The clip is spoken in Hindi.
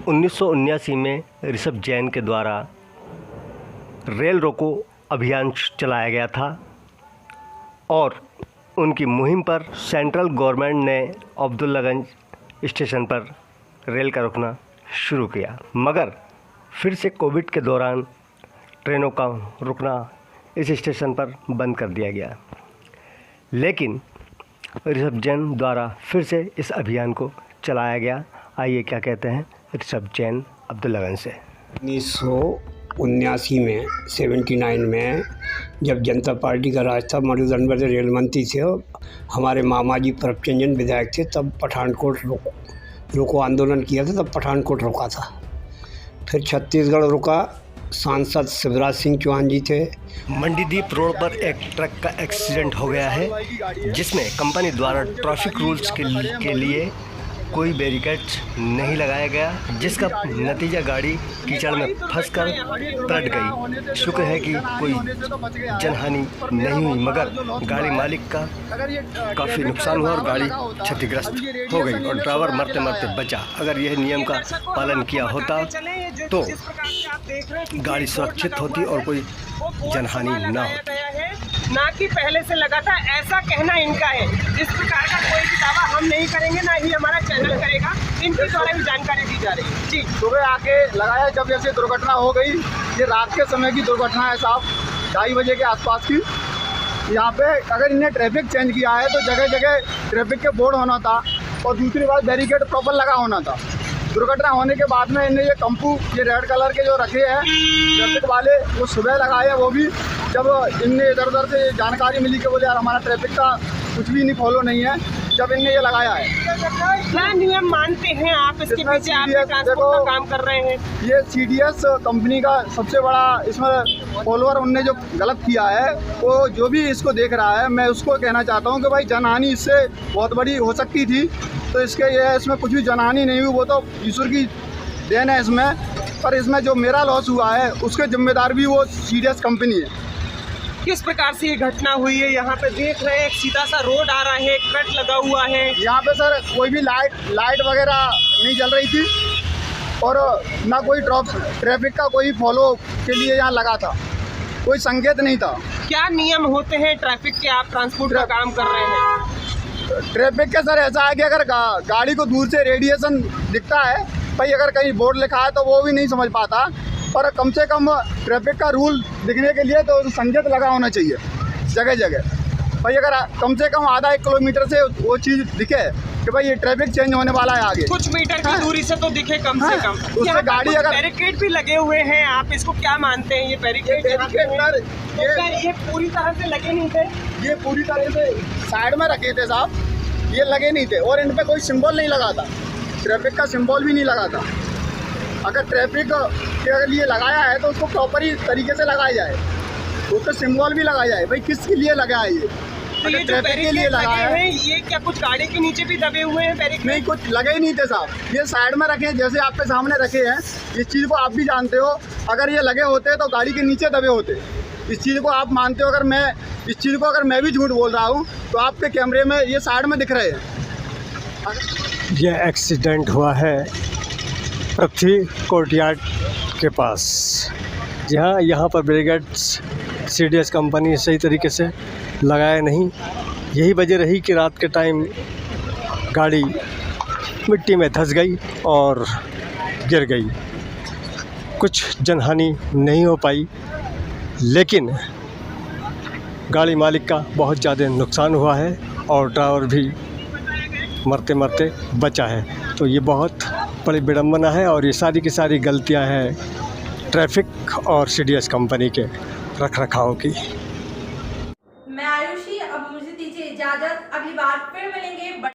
1979 में ऋषभ जैन के द्वारा रेल रोको अभियान चलाया गया था और उनकी मुहिम पर सेंट्रल गवर्नमेंट ने अब्दुल्लागंज स्टेशन पर रेल का रुकना शुरू किया, मगर फिर से कोविड के दौरान ट्रेनों का रुकना इस स्टेशन पर बंद कर दिया गया। लेकिन ऋषभ जैन द्वारा फिर से इस अभियान को चलाया गया। आइए क्या कहते हैं ऋषभ जैन अब्दुल्लागंज से। 1979 में 79 में जब जनता पार्टी का राज था, मधुदंड से रेल मंत्री थे, हमारे मामा जी प्रभचंद विधायक थे, तब पठानकोट रोको आंदोलन किया था, तब पठानकोट रुका था। फिर छत्तीसगढ़ रुका, सांसद शिवराज सिंह चौहान जी थे। मंडीदीप रोड पर एक ट्रक का एक्सीडेंट हो गया है, जिसमें कंपनी द्वारा ट्रैफिक रूल्स के लिए कोई बैरिकेड्स नहीं लगाया गया, जिसका नतीजा गाड़ी कीचड़ में फंसकर पलट गई। शुक्र है कि कोई जनहानि नहीं हुई, मगर गाड़ी मालिक का काफ़ी नुकसान हुआ और गाड़ी क्षतिग्रस्त हो गई और ड्राइवर मरते मरते बचा। अगर यह नियम का पालन किया होता तो गाड़ी सुरक्षित होती और कोई जनहानि ना होती। ना कि पहले से लगा था, ऐसा कहना इनका है। इस प्रकार का कोई भी दावा हम नहीं करेंगे, ना ही हमारा चैनल करेगा। इनके द्वारा भी जानकारी दी जा रही है। जी, सुबह आके लगाया जब जैसे दुर्घटना हो गई। ये रात के समय की दुर्घटना है साहब, 2:30 बजे के आसपास की। यहाँ पे अगर इन्हें ट्रैफिक चेंज किया है तो जगह जगह ट्रैफिक के बोर्ड होना था और दूसरी बात बैरिकेड प्रॉपर लगा होना था। दुर्घटना होने के बाद में इन्हें ये कंपू, ये रेड कलर के जो रखे हैं ट्रैफिक वाले, वो सुबह लगाए। वो भी जब इनने इधर उधर से जानकारी मिली कि बोले यार हमारा ट्रैफिक का कुछ भी नहीं फॉलो नहीं है, जब इनने ये लगाया है। क्या नियम मानते हैं आप इसके पीछे? आप ट्रांसपोर्ट का काम कर रहे हैं। ये CDS कंपनी का सबसे बड़ा इसमें फॉलोअर उनने जो गलत किया है, वो जो भी इसको देख रहा है, मैं उसको कहना चाहता हूँ कि भाई जनहानि इससे बहुत बड़ी हो सकती थी, तो इसमें कुछ भी जनहानि नहीं हुई, वो तो ईश्वर की देन है इसमें। पर इसमें जो मेरा लॉस हुआ है उसके जिम्मेदार भी वो CDS कंपनी है। किस प्रकार से ये घटना हुई है? यहाँ पे देख रहे हैं एक सीधा सा रोड आ रहा है, एक ट्रक लगा हुआ है। यहाँ पे सर कोई भी लाइट वगैरह नहीं जल रही थी और ना कोई ट्रैफिक का कोई फॉलो के लिए यहाँ लगा था, कोई संकेत नहीं था। क्या नियम होते हैं ट्रैफिक के? आप ट्रांसपोर्ट का काम कर रहे हैं। ट्रैफिक के सर ऐसा है कि अगर गाड़ी को दूर से रेडिएशन दिखता है, भाई अगर कहीं बोर्ड लिखा है तो वो भी नहीं समझ पाता, पर कम से कम ट्रैफिक का रूल दिखने के लिए तो संकेत लगा होना चाहिए जगह जगह। भाई अगर कम से कम आधा 1 किलोमीटर से वो चीज़ दिखे कि भाई ये ट्रैफिक चेंज होने वाला है, आगे कुछ मीटर की दूरी से तो दिखे कम से कम। उससे गाड़ी अगर बैरिकेड भी लगे हुए हैं, आप इसको क्या मानते हैं? ये बैरिकेड ये पूरी तरह से लगे नहीं थे। ये पूरी तरह से साइड में रखे थे साहब, ये लगे नहीं थे और इन पे कोई सिंबल नहीं लगा था, ट्रैफिक का सिंबल भी नहीं लगा था। अगर ट्रैफिक के लिए लगाया है तो उसको प्रॉपर ही तरीके से लगाया जाए, उसको सिंबल भी लगाया जाए। भाई किसके लिए लगा है ये? तो ये जो ट्रैफिक के लिए लगाया है, ये क्या कुछ गाड़ी के नीचे भी दबे हुए हैं बैरिकेड? नहीं, कुछ लगे ही नहीं थे साहब, ये साइड में रखे हैं जैसे आपके सामने रखे हैं। इस चीज़ को आप भी जानते हो, अगर ये लगे होते तो गाड़ी के नीचे दबे होते। इस चीज़ को आप मानते हो। अगर मैं भी झूठ बोल रहा हूँ तो आपके कैमरे में ये साइड में दिख रहे हैं। यह एक्सीडेंट हुआ है पृथ्वी कोर्टयार्ड के पास, जहाँ यहाँ पर बैरिकेड्स CDS कंपनी सही तरीके से लगाया नहीं। यही वजह रही कि रात के टाइम गाड़ी मिट्टी में धंस गई और गिर गई। कुछ जनहानि नहीं हो पाई, लेकिन गाड़ी मालिक का बहुत ज़्यादा नुकसान हुआ है और ड्राइवर भी मरते मरते बचा है। तो ये बहुत बड़ी विडम्बना है और ये सारी की सारी गलतियां हैं ट्रैफिक और CDS कंपनी के रखरखाव की। मैं आयुषी, अब मुझे दीजिए इजाज़त। अगली बार फिर मिलेंगे।